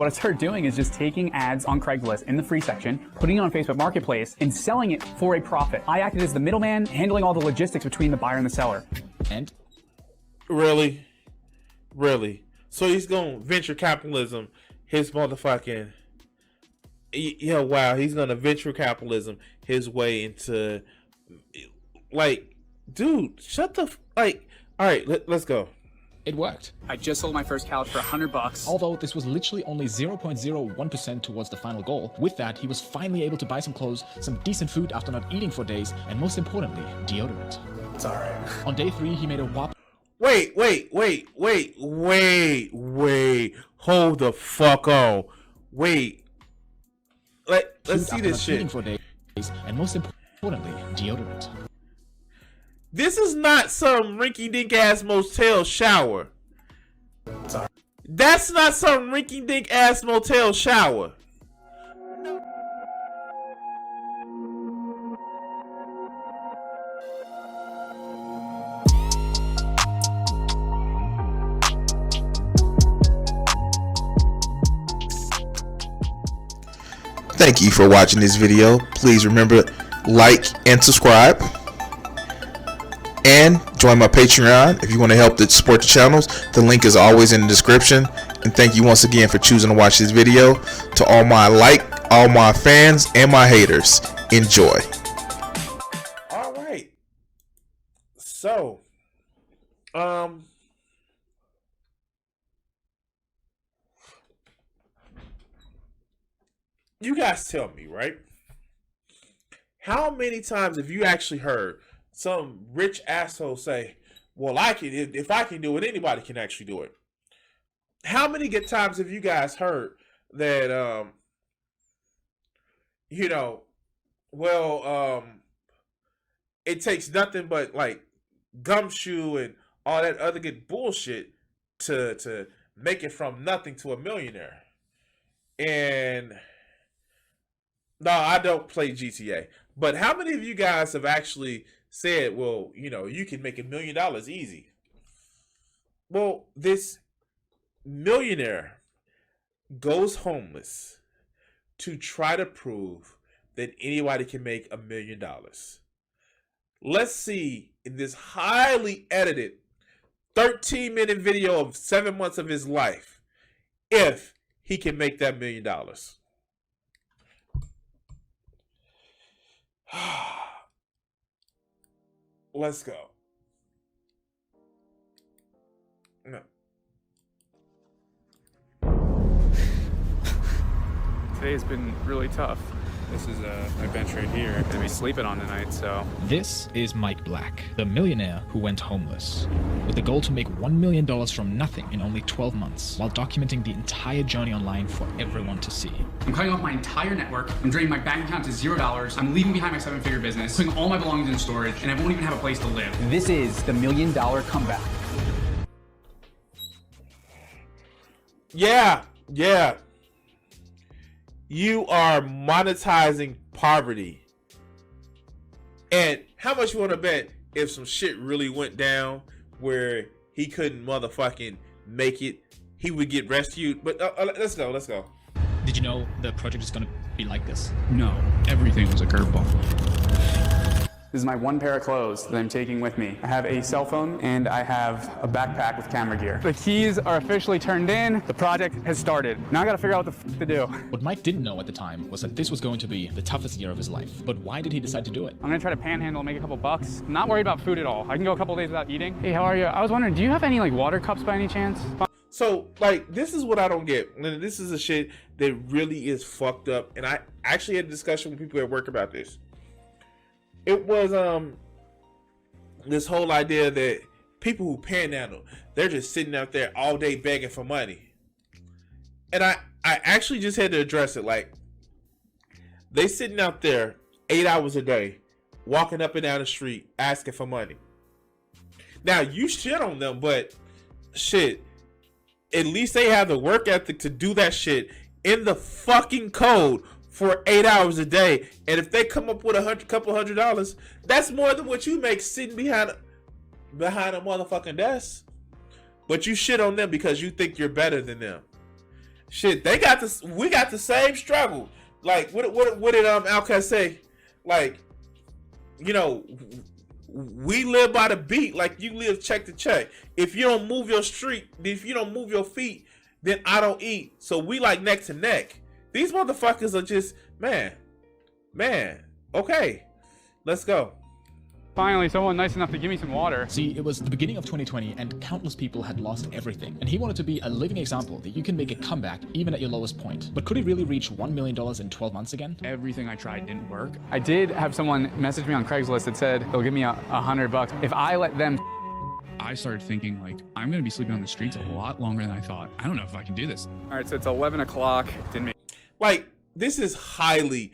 What I started doing is just taking ads on Craigslist in the free section, putting it on Facebook Marketplace, and selling it for a profit. I acted as the middleman, handling all the logistics between the buyer and the seller. And? Really? So he's going venture capitalism, his motherfucking... Yeah, wow, he's going to venture capitalism his way into... Like, dude, shut the... Like, all right, let's go. It worked. I just sold my first couch for $100. Although this was literally only 0.01% towards the final goal, with that, he was finally able to buy some clothes, some decent food after not eating for days, and most importantly, deodorant. It's all right. On day 3, he made a whop. Wait. Hold the fuck on. Wait. Let's see this shit. For days, and most importantly, deodorant. This is not some rinky-dink ass motel shower. Sorry. That's not some rinky-dink ass motel shower. Thank you for watching this video. Please remember, like and subscribe. And join my Patreon if you want to help to support the channels. The link is always in the description. And thank you once again for choosing to watch this video. To all my fans and my haters, enjoy. All right. So, you guys tell me, right? How many times have you actually heard some rich asshole say, well, if I can do it, anybody can actually do it? How many good times have you guys heard that, it takes nothing but like gumshoe and all that other good bullshit to make it from nothing to a millionaire? And no, I don't play GTA, but how many of you guys have actually said, well, you can make $1 million easy? Well, this millionaire goes homeless to try to prove that anybody can make $1 million. Let's see in this highly edited 13-minute video of 7 months of his life if he can make that $1 million. Let's go. No. Today's been really tough. This is my bench right here. I'm gonna be sleeping on tonight, so. This is Mike Black, the millionaire who went homeless, with the goal to make $1 million from nothing in only 12 months, while documenting the entire journey online for everyone to see. I'm cutting off my entire network. I'm draining my bank account to $0. I'm leaving behind my 7-figure business, putting all my belongings in storage, and I won't even have a place to live. This is the $1 million comeback. Yeah. You are monetizing poverty. And how much you want to bet if some shit really went down where he couldn't motherfucking make it, he would get rescued? But let's go. Did you know the project is going to be like this? No, everything was a curveball. This is my one pair of clothes that I'm taking with me. I have a cell phone and I have a backpack with camera gear. The keys are officially turned in. The project has started. Now I gotta figure out what the f to do. What Mike didn't know at the time was that this was going to be the toughest year of his life. But why did he decide to do it? I'm gonna try to panhandle and make a couple bucks. I'm not worried about food at all. I can go a couple days without eating. Hey, how are you? I was wondering, do you have any like water cups by any chance? So, like, this is what I don't get. And this is a shit that really is fucked up. And I actually had a discussion with people at work about this. It was this whole idea that people who panhandle, they're just sitting out there all day begging for money. And I actually just had to address it. Like, they sitting out there 8 hours a day, walking up and down the street, asking for money. Now, you shit on them, but shit, at least they have the work ethic to do that shit in the fucking code for 8 hours a day. And if they come up with couple $100, that's more than what you make sitting behind a motherfucking desk. But you shit on them because you think you're better than them. shit, they got this. We got the same struggle. Like, what did Outkast say? Like, you know, we live by the beat. Like, you live check to check. If you don't move your feet, then I don't eat. So we like neck to neck. These motherfuckers are just man. Okay, let's go. Finally, someone nice enough to give me some water. See, it was the beginning of 2020 and countless people had lost everything. And he wanted to be a living example that you can make a comeback even at your lowest point. But could he really reach $1 million in 12 months again? Everything I tried didn't work. I did have someone message me on Craigslist that said they'll give me $100 if I let them. I started thinking, like, I'm gonna be sleeping on the streets a lot longer than I thought. I don't know if I can do this. All right, so it's 11 o'clock. Didn't make. Like, this is highly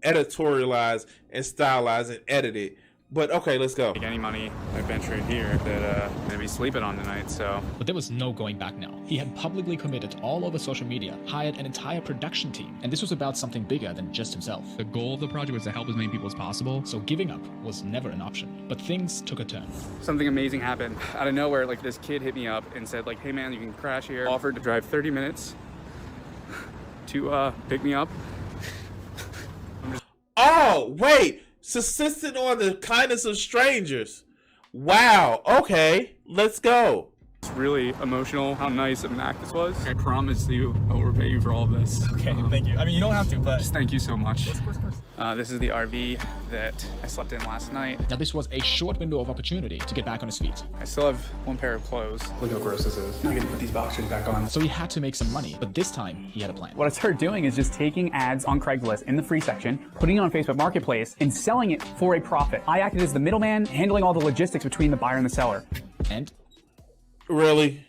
editorialized and stylized and edited. But okay, let's go. Any money I ventured here that I'm gonna be sleeping on tonight, so. But there was no going back now. He had publicly committed all over social media, hired an entire production team, and this was about something bigger than just himself. The goal of the project was to help as many people as possible. So giving up was never an option. But things took a turn. Something amazing happened. Out of nowhere, like, this kid hit me up and said, like, hey man, you can crash here. Offered to drive 30 minutes to pick me up. Oh, wait. Subsisting on the kindness of strangers. Wow. Okay, let's go. It's really emotional how nice of an act this was. I promise you I will repay you for all of this. Okay, thank you. I mean, you don't have to, but... Just thank you so much. Of course. This is the RV that I slept in last night. Now this was a short window of opportunity to get back on his feet. I still have one pair of clothes. Look how gross this is. I'm gonna put these boxers back on. So he had to make some money, but this time he had a plan. What I started doing is just taking ads on Craigslist in the free section, putting it on Facebook Marketplace, and selling it for a profit. I acted as the middleman, handling all the logistics between the buyer and the seller. And? Really?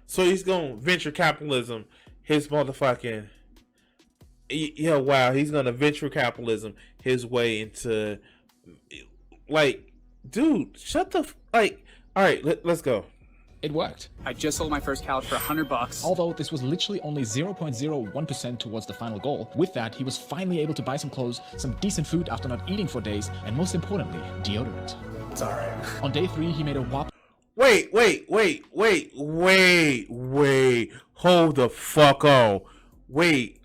So he's going venture capitalism, his motherfucking... Yeah, wow, he's gonna venture capitalism his way into... Like, dude, shut the... Like, alright, let's go. It worked. I just sold my first couch for $100. Although this was literally only 0.01% towards the final goal, with that he was finally able to buy some clothes, some decent food after not eating for days, and most importantly, deodorant. It's alright. On day 3, he made a whopping... Wait. Hold the fuck on. Wait.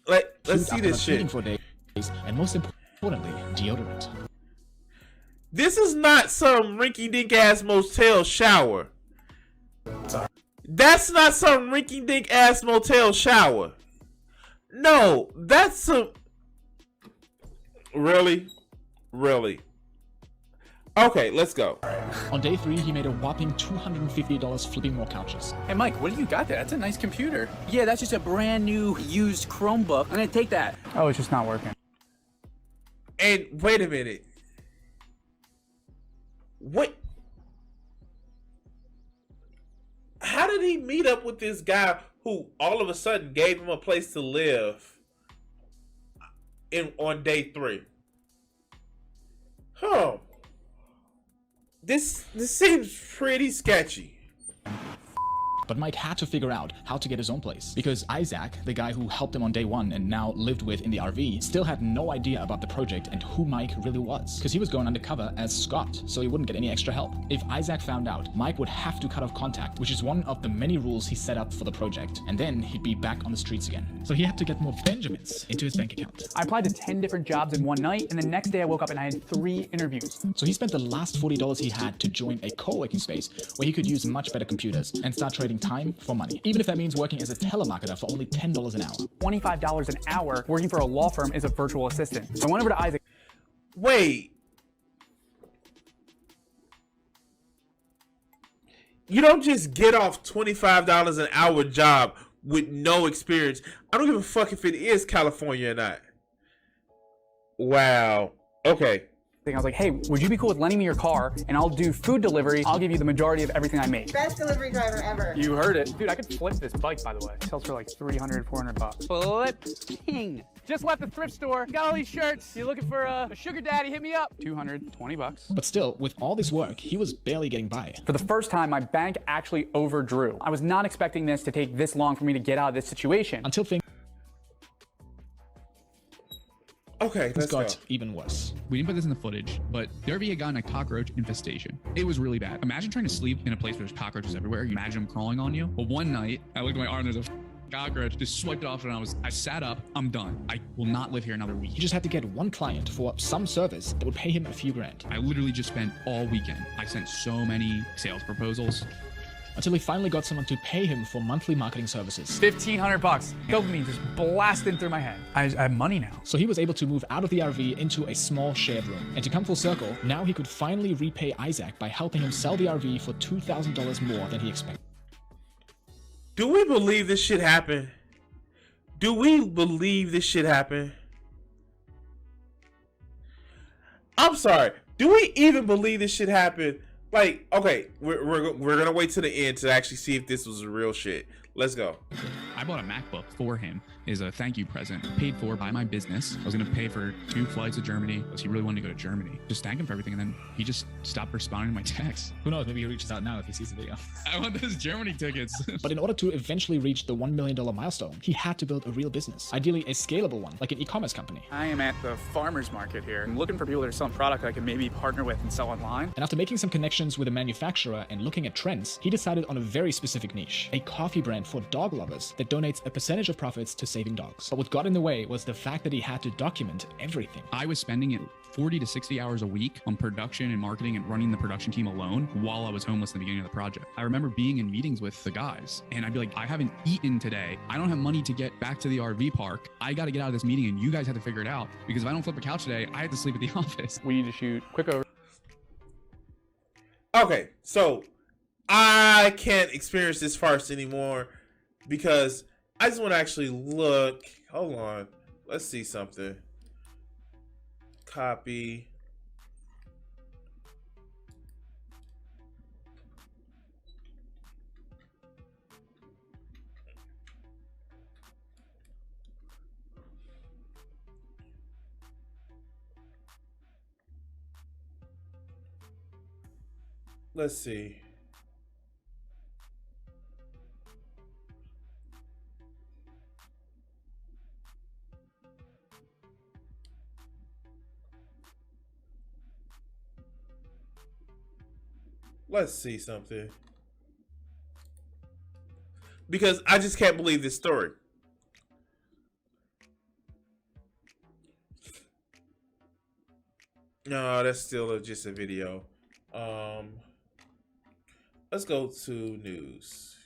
Let's see this shit. For days, and most importantly, deodorant. This is not some rinky-dink ass motel shower. That's not some rinky-dink ass motel shower. No, that's some... Really? Okay, let's go. On day 3, he made a whopping $250 flipping more couches. Hey Mike, what do you got there? That's a nice computer. Yeah, that's just a brand new used Chromebook. I'm gonna take that. Oh, it's just not working. And wait a minute. What? How did he meet up with this guy who all of a sudden gave him a place to live on day 3? Huh. This seems pretty sketchy. But Mike had to figure out how to get his own place, because Isaac, the guy who helped him on day 1 and now lived with in the RV, still had no idea about the project and who Mike really was, because he was going undercover as Scott, so he wouldn't get any extra help. If Isaac found out, Mike would have to cut off contact, which is one of the many rules he set up for the project, and then he'd be back on the streets again. So he had to get more Benjamins into his bank account. I applied to 10 different jobs in one night, and the next day I woke up and I had 3 interviews. So he spent the last $40 he had to join a co-working space where he could use much better computers and start trading time for money, even if that means working as a telemarketer for only $10 an hour. $25 an hour working for a law firm as a virtual assistant. So I went over to Isaac. Wait. You don't just get off $25 an hour job with no experience. I don't give a fuck if it is California or not. Wow. Okay. I was like, hey, would you be cool with lending me your car and I'll do food delivery. I'll give you the majority of everything I make. Best delivery driver ever. You heard it. Dude, I could flip this bike, by the way. It sells for like $300, $400. Flipping. Just left the thrift store. Got all these shirts. You looking for a sugar daddy? Hit me up. $220. But still, with all this work, he was barely getting by. For the first time, my bank actually overdrew. I was not expecting this to take this long for me to get out of this situation. Until things... Okay, let's go. got even worse. We didn't put this in the footage, but the RV had gotten a cockroach infestation. It was really bad. Imagine trying to sleep in a place where there's cockroaches everywhere. You imagine them crawling on you. Well, one night, I looked at my arm, there's a cockroach, just swiped it off, and I sat up. I'm done. I will not live here another week. He just had to get one client for some service that would pay him a few grand. I literally just spent all weekend. I sent so many sales proposals. Until he finally got someone to pay him for monthly marketing services. $1,500. Dopamine just blasting through my head. I have money now. So he was able to move out of the RV into a small shared room. And to come full circle, now he could finally repay Isaac by helping him sell the RV for $2,000 more than he expected. Do we believe this shit happened? Do we believe this shit happened? I'm sorry. Do we even believe this shit happened? Like, okay, we're gonna wait to the end to actually see if this was real shit. Let's go. I bought a MacBook for him as a thank you present, paid for by my business. I was going to pay for 2 flights to Germany because he really wanted to go to Germany. Just thank him for everything, and then he just stopped responding to my texts. Who knows, maybe he reaches out now if he sees the video. I want those Germany tickets. But in order to eventually reach the $1 million milestone, he had to build a real business. Ideally, a scalable one, like an e-commerce company. I am at the farmer's market here. I'm looking for people that are selling product I can maybe partner with and sell online. And after making some connections with a manufacturer and looking at trends, he decided on a very specific niche, a coffee brand for dog lovers that donates a percentage of profits to saving dogs. But what got in the way was the fact that he had to document everything. I was spending it 40 to 60 hours a week on production and marketing and running the production team alone while I was homeless in the beginning of the project. I remember being in meetings with the guys and I'd be like, I haven't eaten today. I don't have money to get back to the RV park. I got to get out of this meeting and you guys have to figure it out because if I don't flip a couch today, I have to sleep at the office. We need to shoot quick over. Okay, so I can't experience this farce anymore because I just want to actually look. Hold on. Let's see something. Copy. Let's see. Let's see something. Because I just can't believe this story. No, that's still just a video. Let's go to news.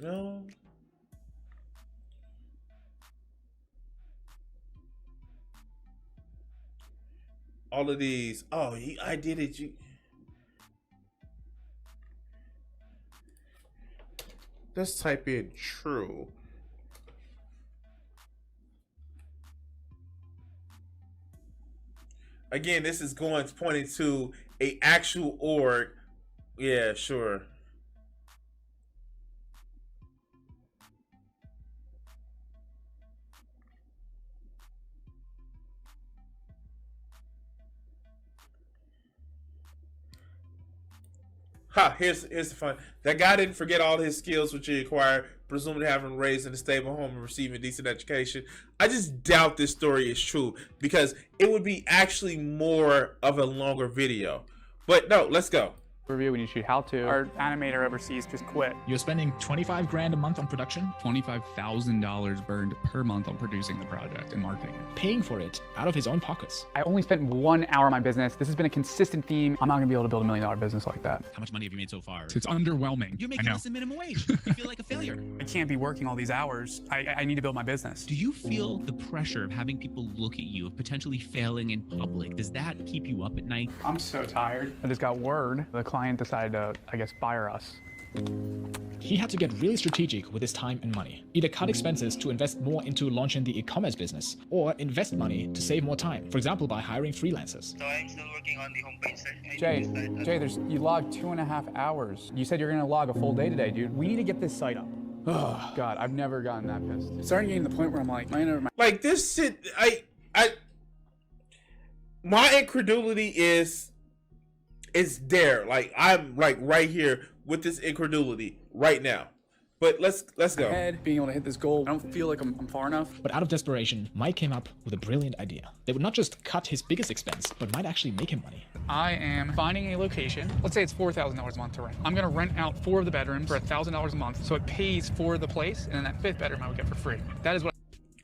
No. All of these. Oh, I did it. Let's type in true. Again, this is pointing to a actual org. Yeah, sure. Here's the fun. That guy didn't forget all his skills which he acquired, presumably having raised in a stable home and receiving decent education. I just doubt this story is true because it would be actually more of a longer video. But no, let's go. Review, we need to shoot how to. Our animator overseas just quit. You're spending 25 grand a month on production, $25,000 burned per month on producing the project and marketing it. paying for it out of his own pockets. I only spent 1 hour on my business. This has been a consistent theme. I'm not gonna be able to build $1 million business like that. How much money have you made so far? It's underwhelming. You're making less than minimum wage. You feel like a failure. I can't be working all these hours. I need to build my business. Do you feel the pressure of having people look at you, of potentially failing in public? Does that keep you up at night? I'm so tired. I just got word. The client decided to, I guess, fire us. He had to get really strategic with his time and money. Either cut expenses to invest more into launching the e-commerce business, or invest money to save more time, for example, by hiring freelancers. So I'm still working on the homepage, sir. Jay, you logged 2.5 hours. You said you're gonna log a full day today, dude. We need to get this site up. Oh, God, I've never gotten that pissed. It's starting getting to the point where I'm like, like this shit, my incredulity is there. Like I'm like right here with this incredulity right now. But let's go. Head, being able to hit this goal. I don't feel like I'm far enough. But out of desperation, Mike came up with a brilliant idea. They would not just cut his biggest expense, but might actually make him money. I am finding a location. Let's say it's $4,000 a month to rent. I'm gonna rent out 4 of the bedrooms for $1,000 a month, so it pays for the place, and then that 5th bedroom I would get for free. That is what.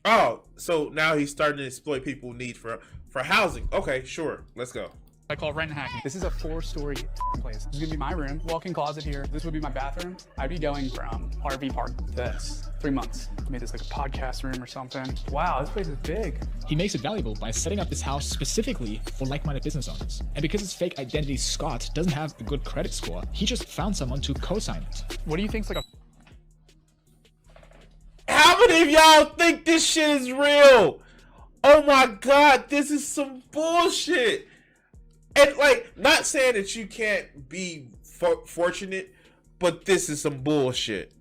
Oh, so now he's starting to exploit people who need for housing. Okay, sure. Let's go. I call rent hacking. This is a 4-story place. This is gonna be my room, walk-in closet here. This would be my bathroom. I'd be going from RV park to this. 3 months. Made this like a podcast room or something. Wow, this place is big. He makes it valuable by setting up this house specifically for like-minded business owners. And because his fake identity, Scott, doesn't have a good credit score, he just found someone to co-sign it. What do you think's like a How many of y'all think this shit is real? Oh my God, this is some bullshit. And like, not saying that you can't be fortunate, but this is some bullshit.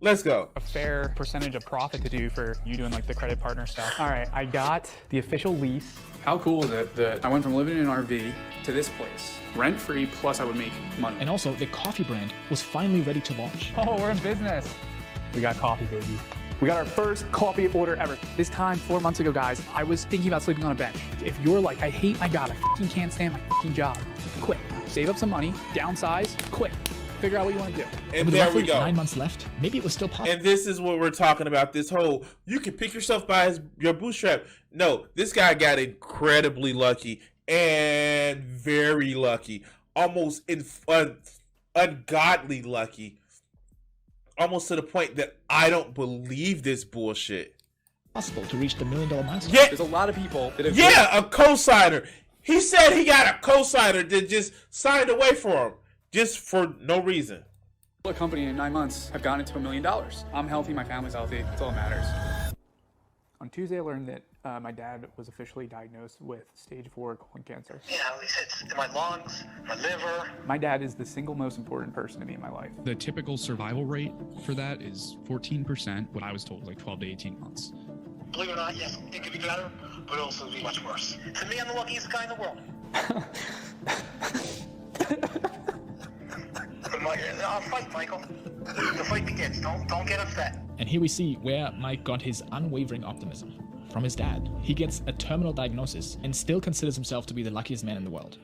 Let's go. a fair percentage of profit to do for you doing like the credit partner stuff? All right, I got the official lease. How cool is it that I went from living in an RV to this place, rent-free, plus I would make money. And also, the coffee brand was finally ready to launch. Oh, we're in business. We got coffee, baby. We got our first coffee order ever. This time, 4 months ago, guys, I was thinking about sleeping on a bench. If you're like, I hate my job, I fucking can't stand my fucking job, quit. Save up some money, downsize, quit. Figure out what you want to do. And With there roughly we go. 9 months left, maybe it was still possible. And this is what we're talking about. This whole, you can pick yourself by your bootstrap. No, this guy got incredibly lucky and very lucky. Almost ungodly lucky. Almost to the point that I don't believe this bullshit. Possible to reach the $1 million milestone. Yeah, There's a lot of people that have yeah, a cosigner. He said he got a cosigner that just signed away for him. Just for no reason. built a company in 9 months, have gotten it to $1 million. I'm healthy, my family's healthy, that's all that matters. On Tuesday, I learned that my dad was officially diagnosed with stage 4 colon cancer. You know, it's in my lungs, my liver. My dad is the single most important person to me in my life. The typical survival rate for that is 14%. What I was told, like 12 to 18 months. Believe it or not, yes, it could be better, but also be much worse. To me, I'm the luckiest guy in the world. I'll fight, Michael. The fight begins. Don't get upset. And here we see where Mike got his unwavering optimism. From his dad. He gets a terminal diagnosis and still considers himself to be the luckiest man in the world.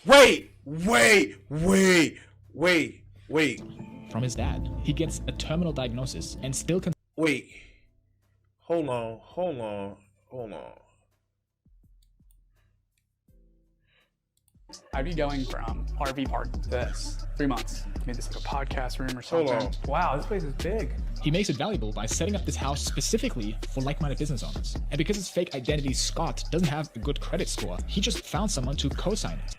Wait. From his dad. He gets a terminal diagnosis and still Wait. Hold on. I'd be going from RV park to this. 3 months. Made this like a podcast room or something. Hold on. Wow, this place is big. He makes it valuable by setting up this house specifically for like-minded business owners. And because his fake identity, Scott, doesn't have a good credit score, he just found someone to co-sign it.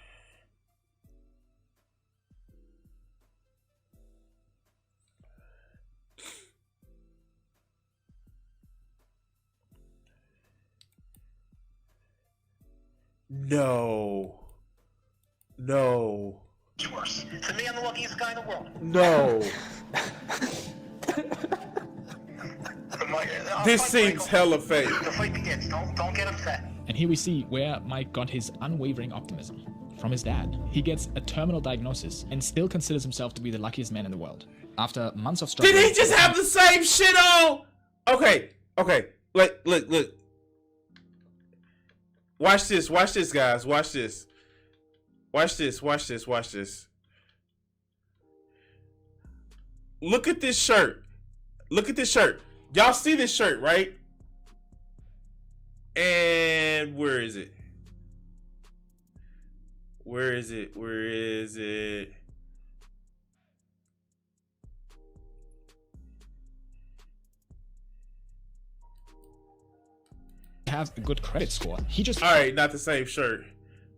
No. Much worse. To me, I'm the luckiest guy in the world. No. This Fight, seems Michael. hella fake. The fight begins. Don't get upset. And here we see where Mike got his unwavering optimism. From his dad. He gets a terminal diagnosis and still considers himself to be the luckiest man in the world. After months of struggle... Did he just have the same shit on? Okay. Look. Watch this, guys. Watch this. Look at this shirt. Y'all see this shirt, right? And where is it? Have a good credit score. He just... All right, not the same shirt.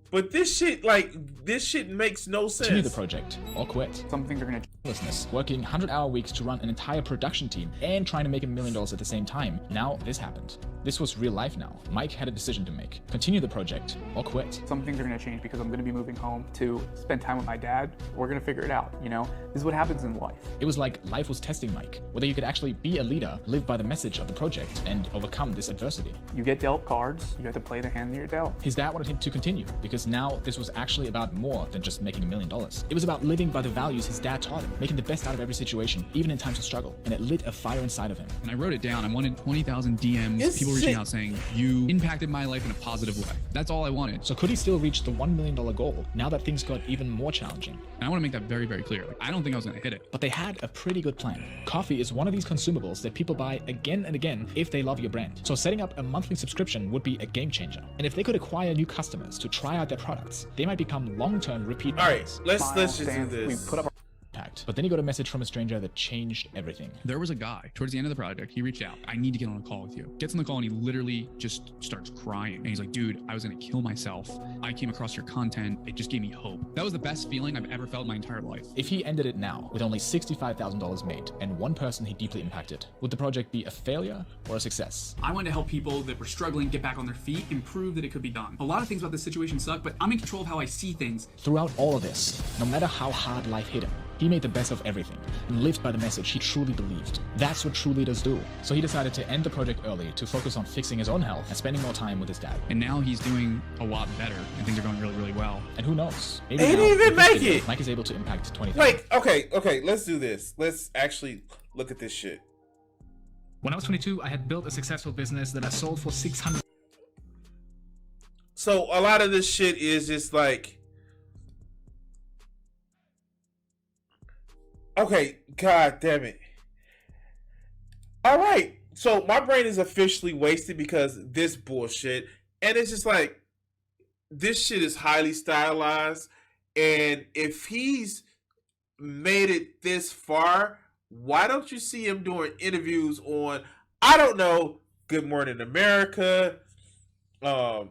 But this shit makes no continue the sense. project or quit. Some things are gonna Business, working 100-hour weeks to run an entire production team and trying to make $1 million at the same time. Now this happened. This was real life now. Mike had a decision to make. Continue the project or quit. some things are gonna change because I'm gonna be moving home to spend time with my dad. We're gonna figure it out, you know? This is what happens in life. It was like life was testing Mike, whether he could actually be a leader, live by the message of the project, and overcome this adversity. You get dealt cards, you have to play the hand that you're dealt. His dad wanted him to continue because because now this was actually about more than just making $1 million. It was about living by the values his dad taught him, making the best out of every situation, even in times of struggle, and it lit a fire inside of him. And I wrote it down. I wanted 20,000 DMs, people reaching out saying, you impacted my life in a positive way. That's all I wanted. So could he still reach the $1 million goal now that things got even more challenging? And I want to make that very, very clear. Like, I don't think I was going to hit it. But they had a pretty good plan. Coffee is one of these consumables that people buy again and again if they love your brand. So setting up a monthly subscription would be a game changer. And if they could acquire new customers to try out their products, they might become long-term repeat buyers. All right, let's just do this. We put up But then he got a message from a stranger that changed everything. There was a guy towards the end of the project. He reached out. I need to get on a call with you. Gets on the call and he literally just starts crying. And he's like, dude, I was going to kill myself. I came across your content. It just gave me hope. That was the best feeling I've ever felt in my entire life. If he ended it now with only $65,000 made and one person he deeply impacted, would the project be a failure or a success? I wanted to help people that were struggling get back on their feet and prove that it could be done. A lot of things about this situation suck, but I'm in control of how I see things. Throughout all of this, no matter how hard life hit him, he made the best of everything and lived by the message he truly believed. That's what true leaders do. So he decided to end the project early to focus on fixing his own health and spending more time with his dad. And now he's doing a lot better and things are going really, really well. And who knows? He didn't even make it. Mike is able to impact 20,000. Like, okay, let's do this. Let's actually look at this shit. When I was 22, I had built a successful business that I sold for $600. So a lot of this shit is just like, okay, god damn it. All right, so my brain is officially wasted because this bullshit, and it's just like, this shit is highly stylized, and if he's made it this far, why don't you see him doing interviews on, I don't know, Good Morning America, the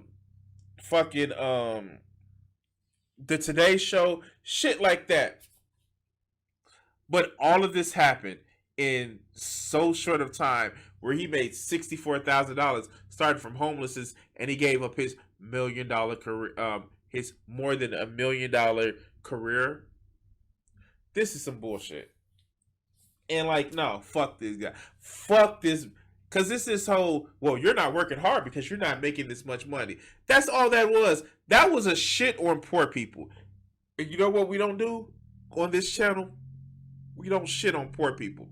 Today Show, shit like that. But all of this happened in so short of time, where he made $64,000, started from homelessness, and he gave up his $1 million career, his more than $1 million career. This is some bullshit. And like, no, fuck this guy. Fuck this. Because this is whole, well, you're not working hard because you're not making this much money. That's all that was. That was a shit on poor people. And you know what we don't do on this channel? We don't shit on poor people.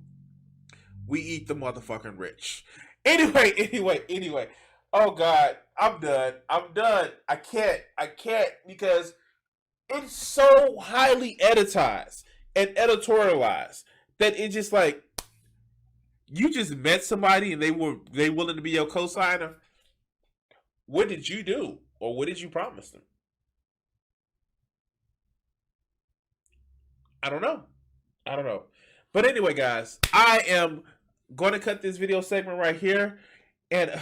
We eat the motherfucking rich. Anyway. Oh God, I'm done. I can't because it's so highly editized and editorialized that it's just like, you just met somebody and they willing to be your co-signer. What did you do? Or what did you promise them? I don't know. But anyway, guys, I am going to cut this video segment right here and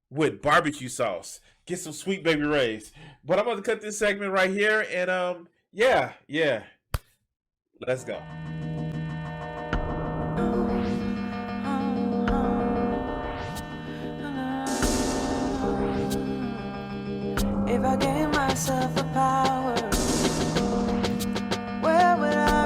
with barbecue sauce. Get some Sweet Baby Ray's. But I'm going to cut this segment right here and yeah. Let's go. If I gave myself the power, where would I